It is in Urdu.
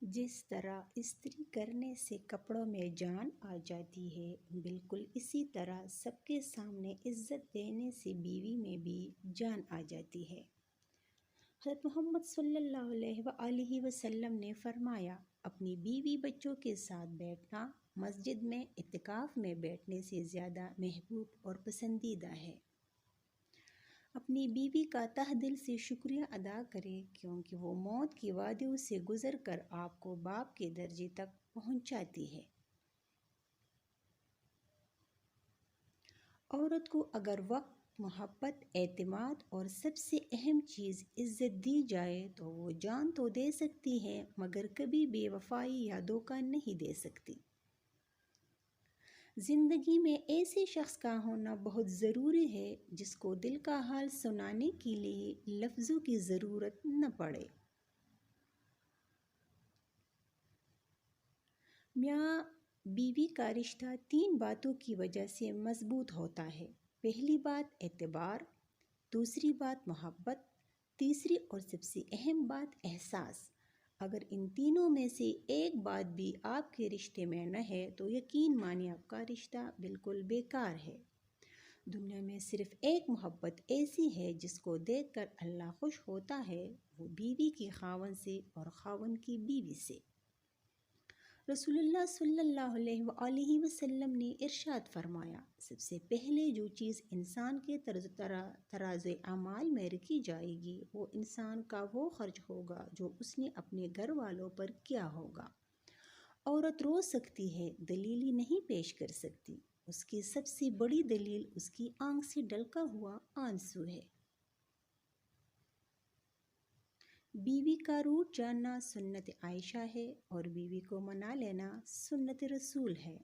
جس طرح استری کرنے سے کپڑوں میں جان آ جاتی ہے، بالکل اسی طرح سب کے سامنے عزت دینے سے بیوی میں بھی جان آ جاتی ہے۔ حضرت محمد صلی اللہ علیہ وآلہ وسلم نے فرمایا، اپنی بیوی بچوں کے ساتھ بیٹھنا مسجد میں اعتکاف میں بیٹھنے سے زیادہ محبوب اور پسندیدہ ہے۔ اپنی بیوی کا تہ دل سے شکریہ ادا کریں، کیونکہ وہ موت کی وادیوں سے گزر کر آپ کو باپ کے درجے تک پہنچاتی ہے۔ عورت کو اگر وقت، محبت، اعتماد اور سب سے اہم چیز عزت دی جائے تو وہ جان تو دے سکتی ہے، مگر کبھی بے وفائی یا دھوکہ نہیں دے سکتی۔ زندگی میں ایسے شخص کا ہونا بہت ضروری ہے جس کو دل کا حال سنانے کے لیے لفظوں کی ضرورت نہ پڑے۔ میاں بیوی کا رشتہ 3 باتوں کی وجہ سے مضبوط ہوتا ہے۔ پہلی بات اعتبار، دوسری بات محبت، تیسری اور سب سے اہم بات احساس۔ اگر ان تینوں میں سے ایک بات بھی آپ کے رشتے میں نہ ہے تو یقین مانیے آپ کا رشتہ بالکل بیکار ہے۔ دنیا میں صرف ایک محبت ایسی ہے جس کو دیکھ کر اللہ خوش ہوتا ہے، وہ بیوی کے خاوند سے اور خاوند کی بیوی سے۔ رسول اللہ صلی اللہ علیہ وآلہ وسلم نے ارشاد فرمایا، سب سے پہلے جو چیز انسان کے ترازو اعمال میں رکھی جائے گی وہ انسان کا وہ خرچ ہوگا جو اس نے اپنے گھر والوں پر کیا ہوگا۔ عورت رو سکتی ہے، دلیل نہیں پیش کر سکتی، اس کی سب سے بڑی دلیل اس کی آنکھ سے ڈھلکا ہوا آنسو ہے۔ بیوی کا روٹ جاننا سنت عائشہ ہے اور بیوی کو منا لینا سنت رسول ہے۔